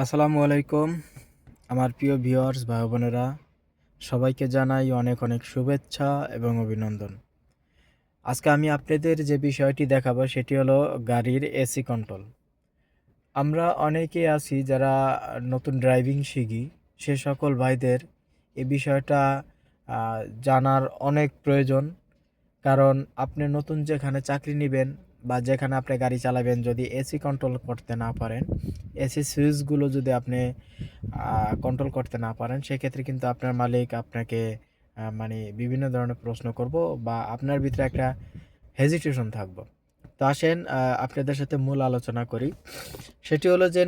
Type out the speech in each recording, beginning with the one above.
আসসালামু আলাইকুম আমার প্রিয় ভিউয়ার্স ভাই বোনেরা, সবাইকে জানাই অনেক অনেক শুভেচ্ছা এবং অভিনন্দন। আজকে আমি আপনাদের যে বিষয়টি দেখাবো সেটি হলো গাড়ির এসি কন্ট্রোল। আমরা অনেকেই আছি যারা নতুন ড্রাইভিং শিখি, সে সকল ভাইদের এই বিষয়টা জানার অনেক প্রয়োজন। কারণ আপনি নতুন যেখানে চাকরি নেবেন বা যেখানে আপনি গাড়ি চালাবেন, যদি এসি কন্ট্রোল করতে না পারেন, এসি সুইচগুলো যদি আপনি কন্ট্রোল করতে না পারেন, সেক্ষেত্রে কিন্তু আপনার মালিক আপনাকে মানে বিভিন্ন ধরনের প্রশ্ন করব বা আপনার ভিতরে একটা হেজিটেশন থাকবে। তো আসেন আপনাদের সাথে মূল আলোচনা করি। সেটি হলো যে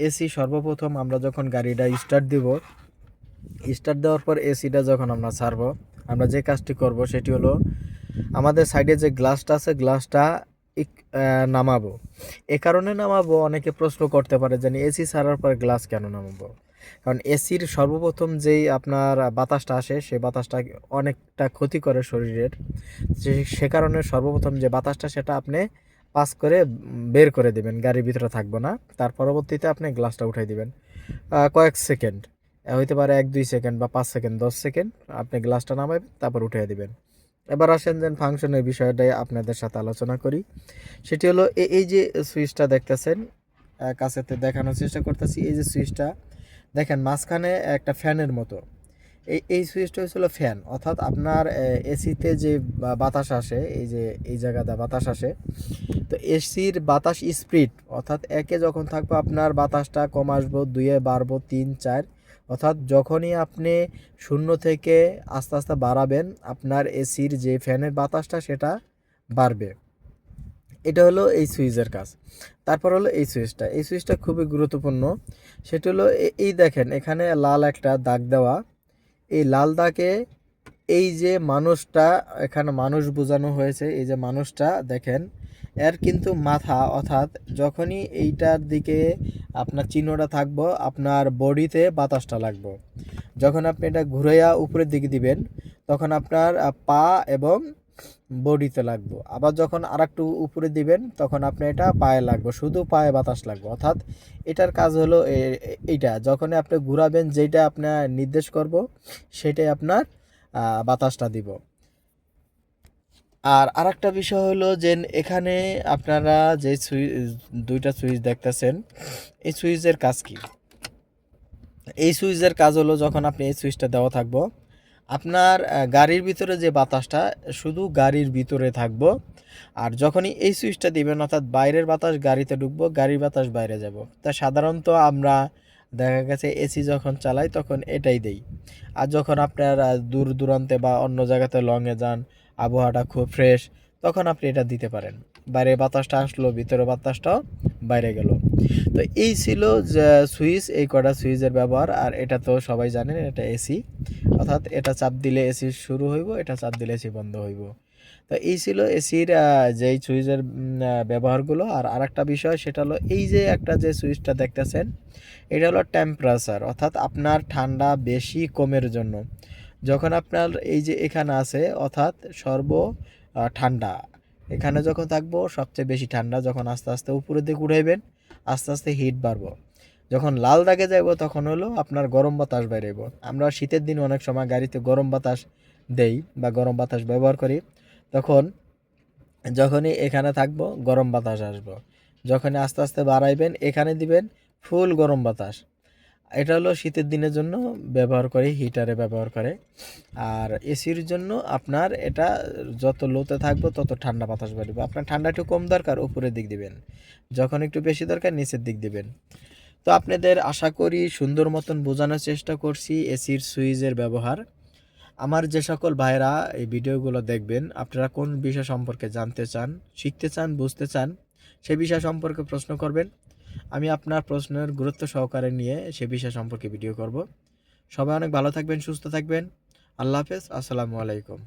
এসি সর্বপ্রথম আমরা যখন গাড়িটা স্টার্ট দিব, স্টার্ট দেওয়ার পর এসিটা যখন আমরা ছাড়বো, আমরা যে কাজটি করব সেটি হলো আমাদের সাইডে যে গ্লাসটা আছে, গ্লাসটা নামাবো। এ কারণে নামাবো, অনেকে প্রশ্ন করতে পারে যে এসি ছাড়ার পর গ্লাস কেন নামাবো। কারণ এসির সর্বপ্রথম যেই আপনার বাতাসটা আসে, সেই বাতাসটা অনেকটা ক্ষতি করে শরীরের। সে কারণে সর্বপ্রথম যে বাতাসটা সেটা আপনি পাস করে বের করে দিবেন, গাড়ির ভিতরে থাকবো না। তার পরবর্তীতে আপনি গ্লাসটা উঠাই দিবেন কয়েক সেকেন্ড, হইতে পারে 1-2 সেকেন্ড বা 5 সেকেন্ড 10 সেকেন্ড আপনি গ্লাসটা নামাবেন, তারপর উঠিয়ে দিবেন। এবার আসেন যে ফাংশনের বিষয়টাই আপনাদের সাথে আলোচনা করি। সেটি হলো এই যে সুইচটা দেখতেছেন, কাছেতে দেখানোর চেষ্টা করতেছি। এই যে সুইচটা দেখেন মাঝখানে একটা ফ্যানের মতো, এই সুইচটা হচ্ছিল ফ্যান। অর্থাৎ আপনার এসিতে যে বাতাস আসে, এই যে এই জায়গাটা বাতাস আসে, তো এসির বাতাস স্পিড অর্থাৎ একে যখন থাকবে আপনার বাতাসটা কম আসবো, 2-এ বাড়বো, 3-4, অর্থাৎ যখনই আপনি 0 থেকে আস্তে আস্তে বাড়াবেন, আপনার এসির যে ফ্যানের বাতাসটা সেটা বাড়বে। এটা হলো এই সুইচের কাজ। তারপর হলো এই সুইচটা খুবই গুরুত্বপূর্ণ। সেটা হলো এই দেখেন এখানে লাল একটা দাগ দেওয়া, এই লাল দাগে এই যে মানুষটা, এখানে মানুষ বোঝানো হয়েছে। এই যে মানুষটা দেখেন, এর কিন্তু মাথা, অর্থাৎ যখনই এইটার দিকে আপনার চিহ্নটা থাকবো, আপনার বডিতে বাতাসটা লাগবে। যখন আপনি এটা ঘুরাইয়া উপরের দিকে দিবেন, তখন আপনার পা এবং বডিতে লাগবে। আবার যখন আরেকটু উপরে দিবেন, তখন আপনি এটা পায়ে লাগবে, শুধু পায়ে বাতাস লাগবে। অর্থাৎ এটার কাজ হলো এইটা, যখনই আপনি ঘুরাবেন, যেটা আপনার নির্দেশ করব সেটাই আপনার বাতাসটা দিব। আর আরেকটা বিষয় হলো যে এখানে আপনারা যে দুইটা সুইচ দেখতেছেন, এই সুইচের কাজ কি? এই সুইচের কাজ হলো যখন আপনি এই সুইচটা দেওয়া থাকবো, আপনার গাড়ির ভিতরে যে বাতাসটা শুধু গাড়ির ভিতরে থাকবো। আর যখনই এই সুইচটা দিবেন, অর্থাৎ বাইরের বাতাস গাড়িতে ঢুকবো, গাড়ির বাতাস বাইরে যাব। তা সাধারণত আমরা দেখা গেছে এসি যখন চালাই তখন এটাই দেই। আর যখন আপনার দূর দূরান্তে বা অন্য জায়গাতে লংয়ে যান, আবহাওয়াটা খুব ফ্রেশ, তখন আপনি এটা দিতে পারেন। বাইরে বাতাসটা আসলো, ভিতরে বাতাসটাও বাইরে গেল। তো এই ছিল যে সুইচ, এই কটা সুইচের ব্যবহার। আর এটা তো সবাই জানেন, এটা এসি, অর্থাৎ এটা চাপ দিলে এসি শুরু হইব, এটা চাপ দিলে এসি বন্ধ হইব। তো এই ছিল এসির যেই সুইচের ব্যবহারগুলো। আর আরেকটা বিষয় সেটা হলো এই যে একটা যে সুইচটা দেখতেছেন, এটা হলো টেম্পারেচার, অর্থাৎ আপনার ঠান্ডা বেশি কমের জন্য। যখন আপনার এই যে এখানে আছে, অর্থাৎ ঠান্ডা এখানে যখন থাকবো সবচেয়ে বেশি ঠান্ডা, যখন আস্তে আস্তে উপরের দিকে উঠাইবেন, আস্তে আস্তে হিট বাড়বো। যখন লাল দাগে যাব তখন হলো আপনার গরম বাতাস বাইরেব। আমরা শীতের দিন অনেক সময় গাড়িতে গরম বাতাস দেই বা গরম বাতাস ব্যবহার করি, তখন যখনই এখানে থাকবো গরম বাতাস আসবো। যখনই আস্তে আস্তে বাড়াইবেন, এখানে দিবেন ফুল গরম বাতাস। এটা হলো শীতের দিনের জন্য ব্যবহার করে, হিটারে ব্যবহার করে। আর এসির জন্য আপনার এটা যত লোতে থাকবে তত ঠান্ডা বাতাস বাড়বে। আপনার ঠান্ডা একটু কম দরকার, উপরের দিক দিবেন। যখন একটু বেশি দরকার, নিচের দিক দিবেন। তো আপনাদের আশা করি সুন্দর মতন বোঝানোর চেষ্টা করছি এসির সুইচের ব্যবহার। আমার যে সকল ভাইরা এই ভিডিওগুলো দেখবেন, আপনারা কোন বিষয় সম্পর্কে জানতে চান, শিখতে চান, বুঝতে চান, সে বিষয় সম্পর্কে প্রশ্ন করবেন। আমি আপনার প্রশ্নের গুরুত্ব সহকারে নিয়ে সে বিষয় সম্পর্কে ভিডিও করব। সবাই অনেক ভালো থাকবেন, সুস্থ থাকবেন। আল্লাহ হাফেজ, আসসালামু আলাইকুম।